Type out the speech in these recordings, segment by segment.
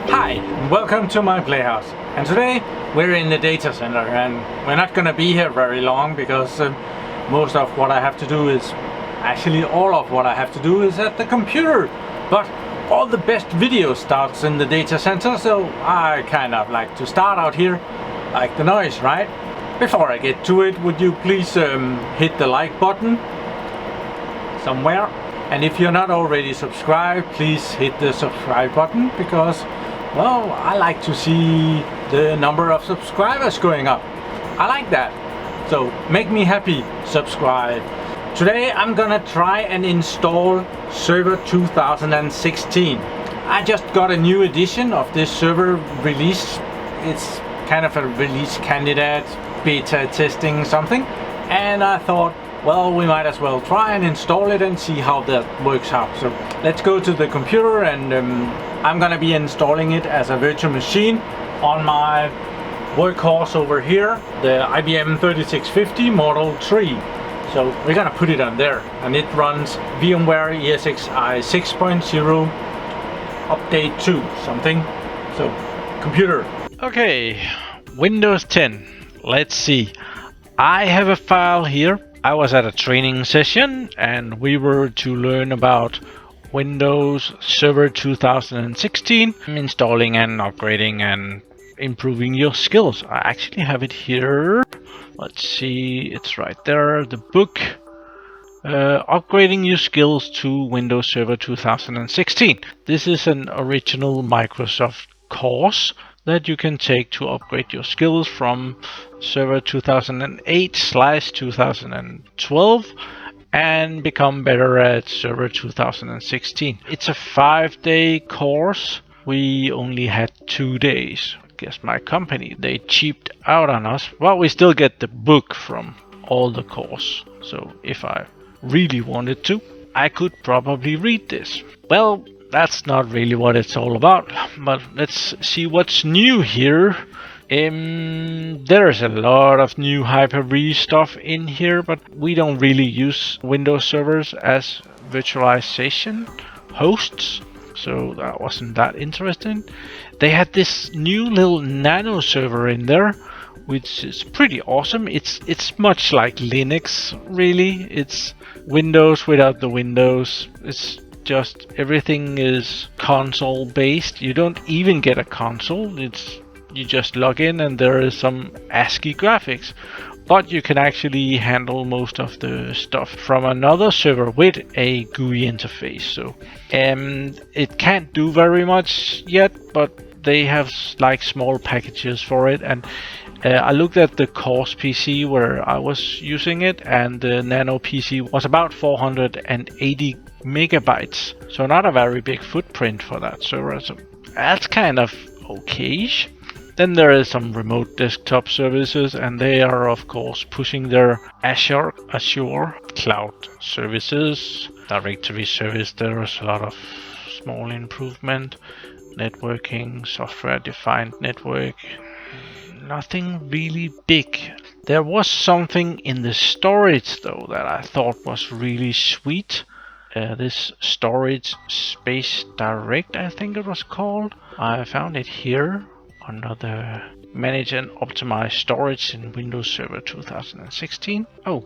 Hi, welcome to my playhouse. And today we're in the data center, and we're not gonna be here very long because most of what I have to do is, actually all of what I have to do is at the computer. But all the best video starts in the data center, so I kind of like to start out here, like the noise, right? Before I get to it, would you please hit the like button somewhere? And if you're not already subscribed, please hit the subscribe button because, well, I like to see the number of subscribers going up. I like that. So make me happy, subscribe. Today I'm gonna try and install Server 2016. I just got a new edition of this server release. It's kind of a release candidate, beta testing something. And I thought, well, we might as well try and install it and see how that works out. So let's go to the computer, and I'm gonna be installing it as a virtual machine on my workhorse over here, the IBM 3650 Model 3. So we're gonna put it on there, and it runs VMware ESXi 6.0 update 2 something. So computer. Okay, Windows 10. Let's see. I have a file here. I was at a training session and we were to learn about Windows Server 2016, installing and upgrading and improving your skills. I actually have it here. Let's see, it's right there, the book. Upgrading your skills to Windows Server 2016. This is an original Microsoft course that you can take to upgrade your skills from Server 2008/2012 and become better at Server 2016. It's a 5-day course. We only had 2 days. I guess my company, they cheaped out on us. Well, we still get the book from all the course. So if I really wanted to, I could probably read this. Well, that's not really what it's all about, but let's see what's new here. There's a lot of new Hyper-V stuff in here, but we don't really use Windows servers as virtualization hosts, so that wasn't that interesting. They had this new little nano server in there, which is pretty awesome. It's much like Linux, really. It's Windows without the Windows. It's just everything is console based. You don't even get a console. You just log in and there is some ASCII graphics, but you can actually handle most of the stuff from another server with a GUI interface. So it can't do very much yet, but they have like small packages for it. And I looked at the course PC where I was using it, and the Nano PC was about 480 megabytes, so not a very big footprint for that server. So that's kind of okay-ish. Then there is some remote desktop services, and they are of course pushing their Azure cloud services, directory service. There's a lot of small improvement, networking, software-defined network. Nothing really big. There was something in the storage though that I thought was really sweet. This storage space direct, I think it was called. I found it here under the manage and optimize storage in Windows Server 2016. Oh,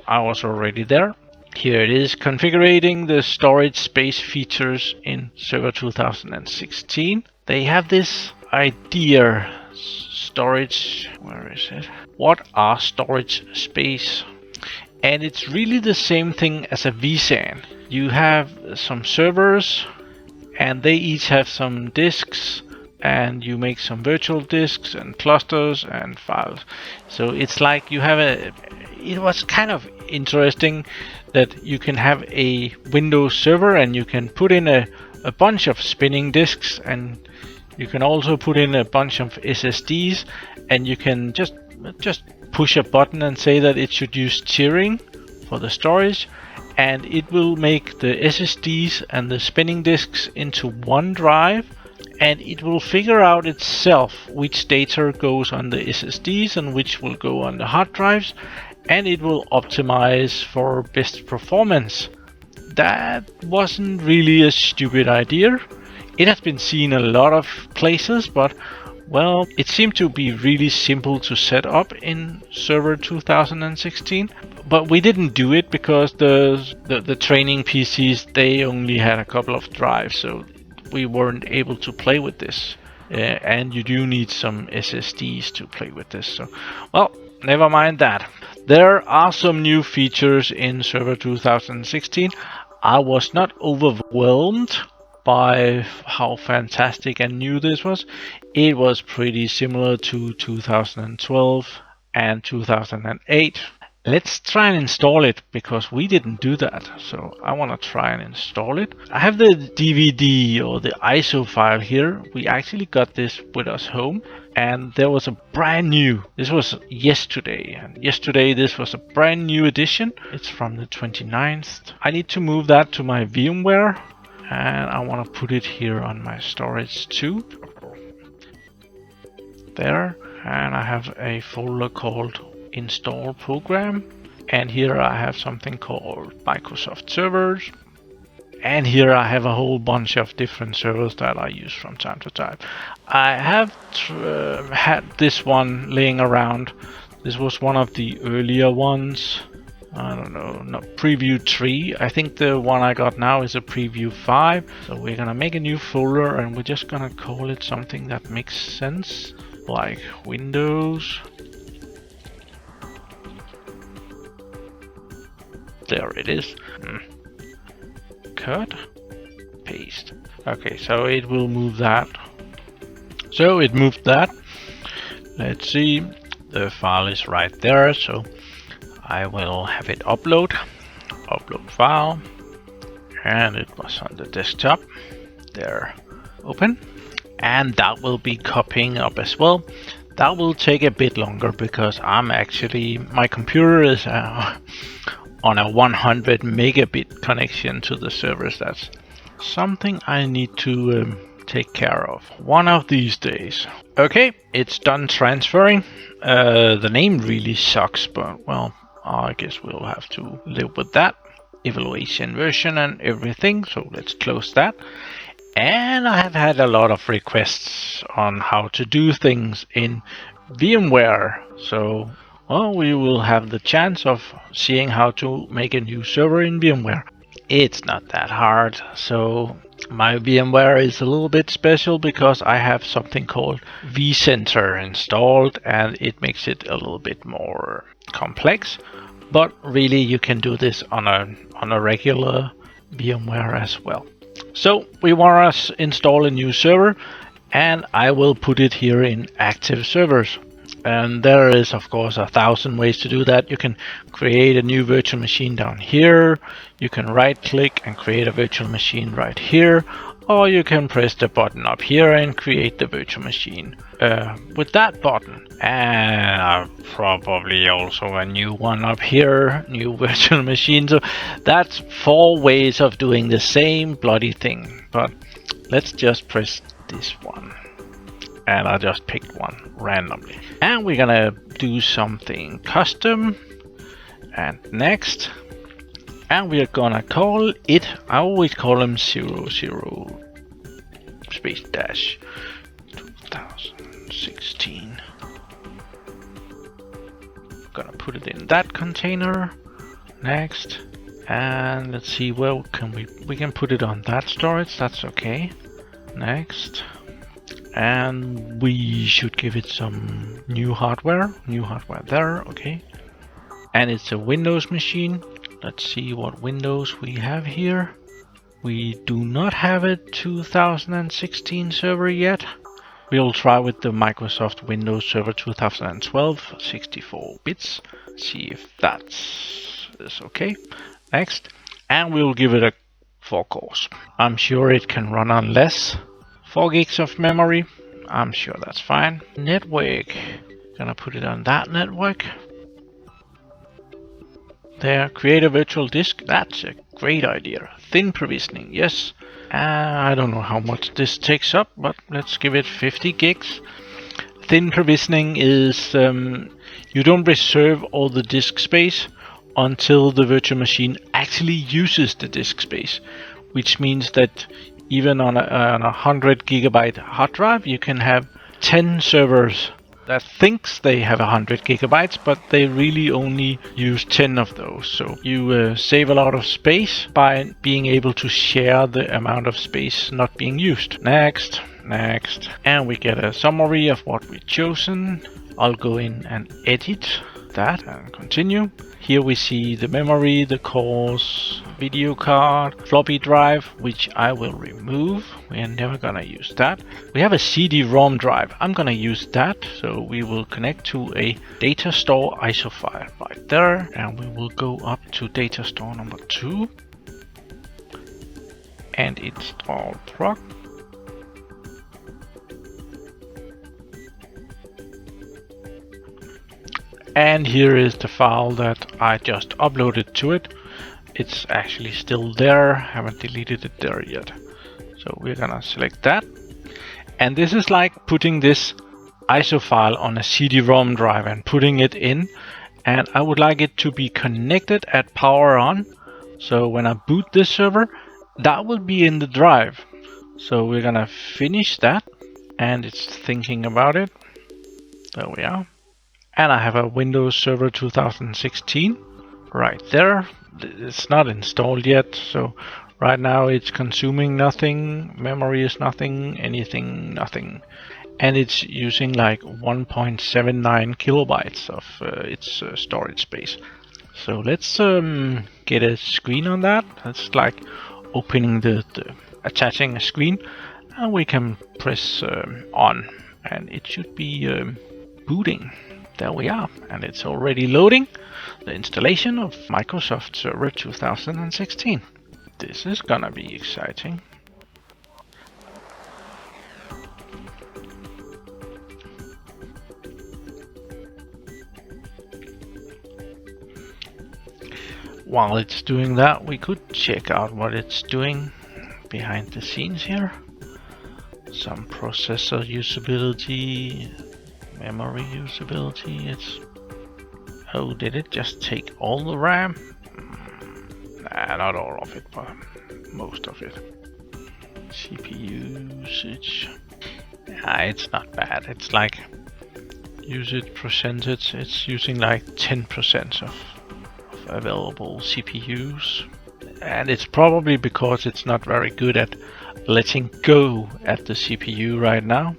I was already there. Here it is, configuring the storage space features in Server 2016. They have this idea. Storage, where is it? What are storage space? And it's really the same thing as a vSAN. You have some servers and they each have some disks, and you make some virtual disks and clusters and files. So it's like you have it was kind of interesting that you can have a Windows server and you can put in a bunch of spinning disks, and you can also put in a bunch of SSDs, and you can just push a button and say that it should use tiering for the storage, and it will make the SSDs and the spinning disks into one drive, and it will figure out itself which data goes on the SSDs and which will go on the hard drives, and it will optimize for best performance. that wasn't really a stupid idea. It has been seen a lot of places, but well, it seemed to be really simple to set up in Server 2016. But we didn't do it because the training PCs, they only had a couple of drives, so we weren't able to play with this. And you do need some SSDs to play with this. So, well, never mind that. There are some new features in Server 2016. I was not overwhelmed by how fantastic and new this was. It was pretty similar to 2012 and 2008. Let's try and install it, because we didn't do that. So I want to try and install it. I have the DVD or the ISO file here. We actually got this with us home, and there was a brand new, this was yesterday, and yesterday this was a brand new edition. It's from the 29th. I need to move that to my VMware, and I want to put it here on my storage too. There, and I have a folder called install program, and here I have something called Microsoft servers, and here I have a whole bunch of different servers that I use from time to time. I have had this one laying around. This was one of the earlier ones. I don't know, not preview 3. I think the one I got now is a preview 5. So we're gonna make a new folder, and we're just gonna call it something that makes sense, like Windows. There it is. Cut, paste. Okay, so it will move that. So it moved that. Let's see. The file is right there, so I will have it upload file, and it was on the desktop. There, open, and that will be copying up as well. That will take a bit longer because my computer is on a 100 megabit connection to the servers. That's something I need to take care of one of these days. Okay, it's done transferring. The name really sucks, but well, I guess we'll have to live with that. Evaluation version and everything, so let's close that. And I have had a lot of requests on how to do things in VMware, so well, we will have the chance of seeing how to make a new server in VMware. It's not that hard. So my VMware is a little bit special because I have something called vCenter installed, and it makes it a little bit more complex. But really, you can do this on a regular VMware as well. So we want to install a new server, and I will put it here in active servers. And there is, of course, 1,000 ways to do that. You can create a new virtual machine down here. You can right click and create a virtual machine right here. Or you can press the button up here and create the virtual machine with that button. And probably also a new one up here, new virtual machine. So that's 4 ways of doing the same bloody thing. But let's just press this one. And I just picked one randomly. And we're gonna do something custom. And next. And we're gonna call it, I always call them 00 space dash 2016. Gonna put it in that container. Next. And let's see, where can we can put it on that storage, that's okay. Next. And we should give it some new hardware there, okay. And it's a Windows machine. Let's see what Windows we have here. We do not have a 2016 server yet. We'll try with the Microsoft Windows Server 2012, 64 bits. See if that's okay. Next, and we'll give it a 4 cores. I'm sure it can run on less. 4 gigs of memory, I'm sure that's fine. Network, gonna put it on that network. There, create a virtual disk, that's a great idea. Thin provisioning, yes. I don't know how much this takes up, but let's give it 50 gigs. Thin provisioning is you don't reserve all the disk space until the virtual machine actually uses the disk space, which means that even on a 100 gigabyte hard drive, you can have 10 servers that thinks they have 100 gigabytes, but they really only use 10 of those. So you save a lot of space by being able to share the amount of space not being used. Next, and we get a summary of what we've chosen. I'll go in and edit that and continue. Here we see the memory, the cores, video card, floppy drive, which I will remove. We are never gonna use that. We have a CD-ROM drive. I'm gonna use that. So we will connect to a data store ISO file right there. And we will go up to data store number 2 and install proc. And here is the file that I just uploaded to it. It's actually still there, haven't deleted it there yet. So we're gonna select that. And this is like putting this ISO file on a CD-ROM drive and putting it in. And I would like it to be connected at power on. So when I boot this server, that will be in the drive. So we're gonna finish that. And it's thinking about it. There we are. And I have a Windows Server 2016 right there. It's not installed yet, so right now it's consuming nothing, memory is nothing, anything, nothing. And it's using like 1.79 kilobytes of its storage space. So let's get a screen on that. That's like opening attaching a screen, and we can press on, and it should be booting. There we are, and it's already loading the installation of Microsoft Server 2016. This is gonna be exciting. While it's doing that, we could check out what it's doing behind the scenes here. Some processor usability, memory usability. Oh, did it just take all the RAM? Nah, not all of it, but most of it. CPU usage. Yeah, it's not bad. It's like usage percentage. It's using like 10% of available CPUs. And it's probably because it's not very good at letting go at the CPU right now.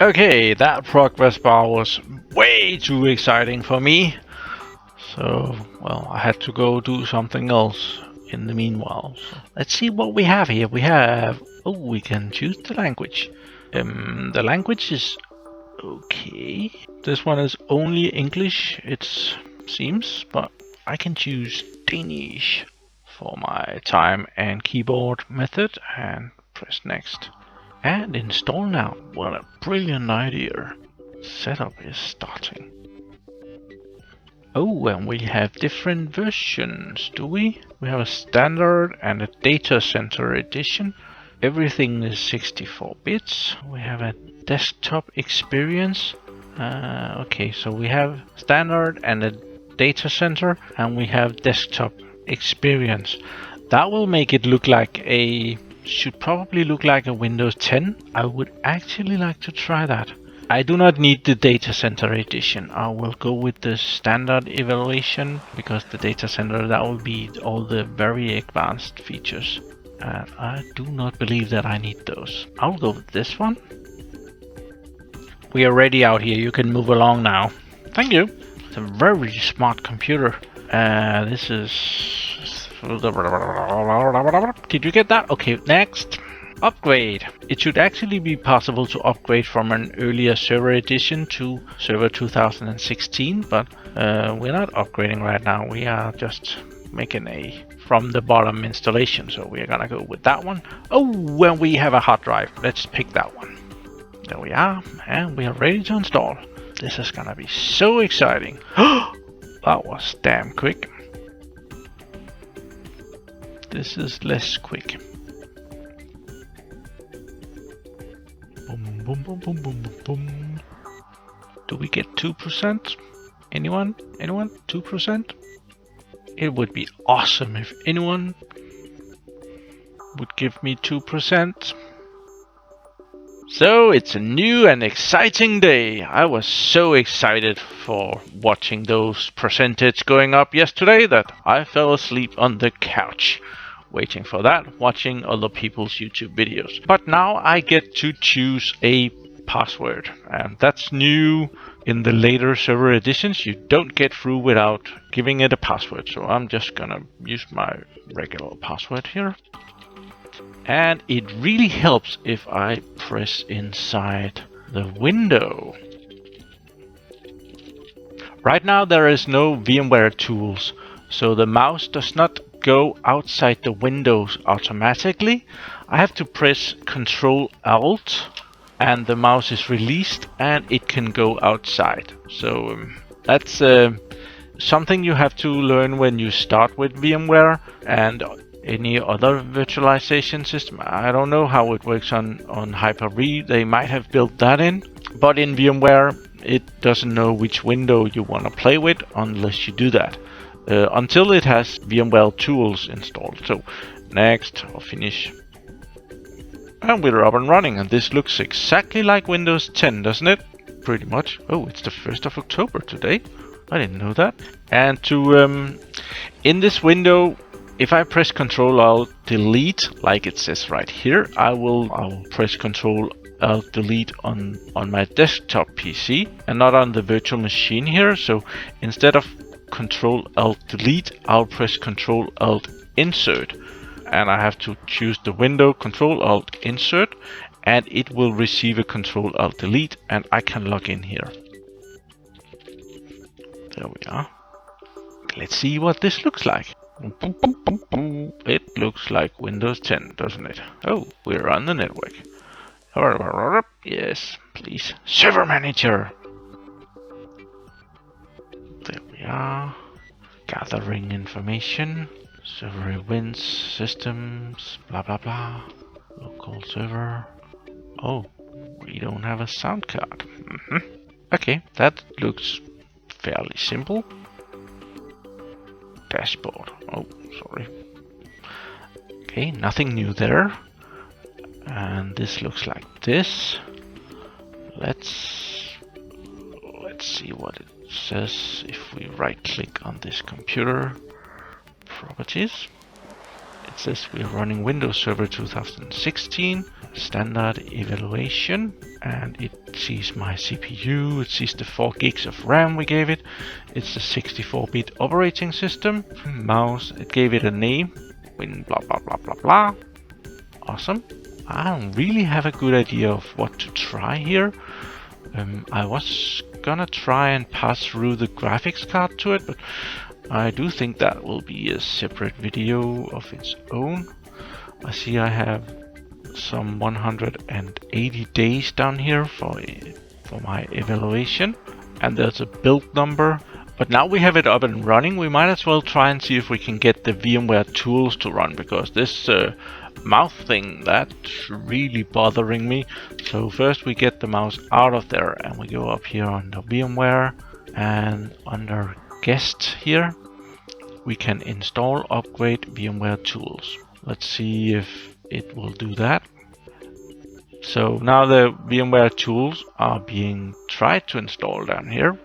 Okay, that progress bar was way too exciting for me. So, well, I had to go do something else in the meanwhile. So, let's see what we have here. We have, we can choose the language. The language is okay. This one is only English, it seems, but I can choose Danish for my time and keyboard method and press next. And install now. What a brilliant idea. Setup is starting. Oh, and we have different versions, do we? We have a standard and a Datacenter edition. Everything is 64 bits. We have a desktop experience. Okay, so we have standard and a Datacenter, and we have desktop experience. That will make it look like should probably look like a Windows 10. I would actually like to try that. I do not need the Datacenter edition. I will go with the standard evaluation, because the Datacenter, that will be all the very advanced features. And I do not believe that I need those. I'll go with this one. We are ready out here. You can move along now. Thank you. It's a very smart computer. This is... Did you get that? Okay, next. Upgrade. It should actually be possible to upgrade from an earlier server edition to server 2016, but we're not upgrading right now. We are just making a from the bottom installation, so we're gonna go with that one. Oh, well, we have a hard drive. Let's pick that one. There we are, and we are ready to install. This is gonna be so exciting. That was damn quick. This is less quick. Boom, boom, boom, boom, boom, boom. Do we get 2%? Anyone? 2%? It would be awesome if anyone would give me 2%. So it's a new and exciting day. I was so excited for watching those percentage going up yesterday that I fell asleep on the couch waiting for that, watching other people's YouTube videos. But now I get to choose a password, and that's new in the later server editions. You don't get through without giving it a password, so I'm just gonna use my regular password here. And it really helps if I press inside the window. Right now there is no VMware tools, so the mouse does not go outside the windows automatically. I have to press Ctrl Alt and the mouse is released and it can go outside. So that's something you have to learn when you start with VMware and any other virtualization system. I don't know how it works on Hyper-V. They might have built that in, but in VMware it doesn't know which window you want to play with unless you do that. Until it has VMware tools installed. So next, or finish. And we're up and running, and this looks exactly like Windows 10, doesn't it? Pretty much. Oh, it's the 1st of October today. I didn't know that. And to in this window, if I press Ctrl Alt Delete, like it says right here, I will press Ctrl Alt Delete on my desktop PC and not on the virtual machine here. So instead of Ctrl Alt Delete, I'll press Ctrl Alt Insert. And I have to choose the window, Ctrl Alt Insert, and it will receive a Ctrl Alt Delete, and I can log in here. There we are. Let's see what this looks like. It looks like Windows 10, doesn't it? Oh, we're on the network. Yes, please. Server Manager. There we are. Gathering information. Server events, systems, blah blah blah. Local server. Oh, we don't have a sound card. Okay, that looks fairly simple. Dashboard. Oh, sorry. Okay, nothing new there. And this looks like this. Let's see what it says if we right click on this computer. Properties. It says we're running Windows Server 2016 standard evaluation, and it sees my CPU, it sees the 4 gigs of RAM we gave it, it's a 64-bit operating system, mouse, it gave it a name, blah blah blah blah blah. Awesome. I don't really have a good idea of what to try here. I was gonna try and pass through the graphics card to it, but I do think that will be a separate video of its own. I see I have some 180 days down here for my evaluation, and there's a build number. But now we have it up and running, we might as well try and see if we can get the VMware tools to run, because this mouse thing, that's really bothering me. So first we get the mouse out of there and we go up here under VMware, and under guest here we can install upgrade VMware tools. Let's see if it will do that. So now the VMware tools are being tried to install down here.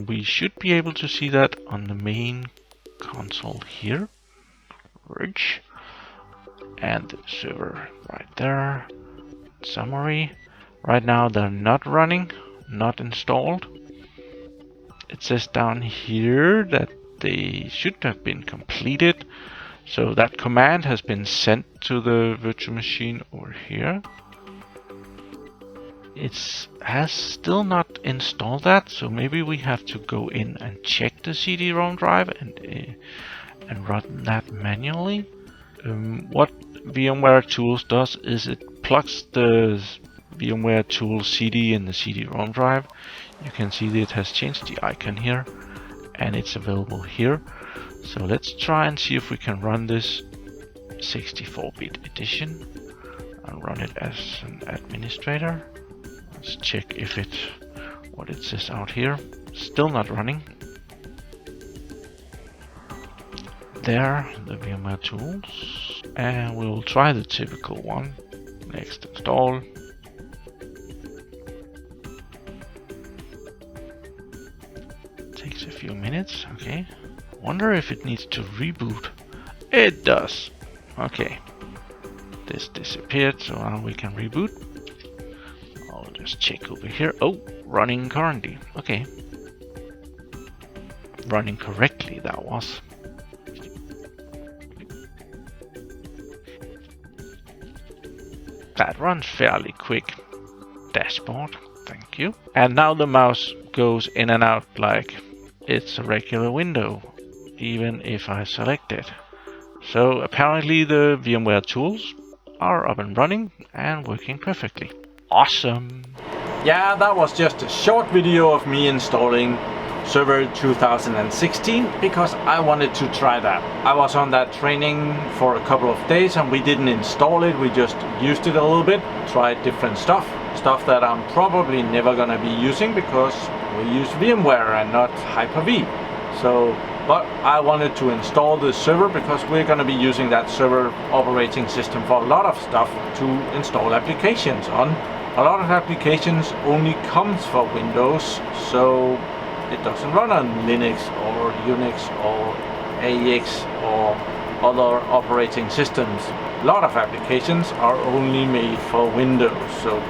We should be able to see that on the main console here. Rich. And the server right there. Summary. Right now they're not running, not installed. It says down here that they should have been completed. So that command has been sent to the virtual machine over here. It has still not installed that, so maybe we have to go in and check the CD-ROM drive and run that manually. What VMware Tools does is it plugs the VMware Tools CD in the CD-ROM drive. You can see that it has changed the icon here, and it's available here. So let's try and see if we can run this 64-bit edition and run it as an administrator. Let's check if it what it says out here. Still not running. There, the VMware tools, and we'll try the typical one. Next install. Takes a few minutes, okay. Wonder if it needs to reboot. It does. Okay. This disappeared, so now we can reboot. I'll just check over here. Oh, running currently. Okay. Running correctly, that was. That runs fairly quick. Dashboard, thank you. And now the mouse goes in and out like it's a regular window, even if I select it. So apparently the VMware tools are up and running and working perfectly. Awesome! Yeah, that was just a short video of me installing Server 2016 because I wanted to try that. I was on that training for a couple of days and we didn't install it, we just used it a little bit, tried different stuff that I'm probably never gonna be using because we use VMware and not Hyper-V. So, but I wanted to install this server because we're gonna be using that server operating system for a lot of stuff to install applications on. A lot of applications only comes for Windows, so it doesn't run on Linux or Unix or AX or other operating systems. A lot of applications are only made for Windows, so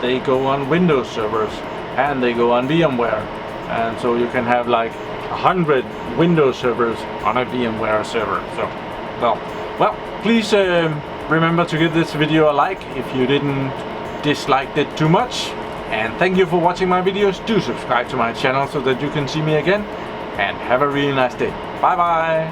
they go on Windows servers and they go on VMware, and so you can have like 100 Windows servers on a VMware server. So, well, please remember to give this video a like if you didn't dislike it too much. And thank you for watching my videos. Do subscribe to my channel so that you can see me again. And have a really nice day. Bye bye.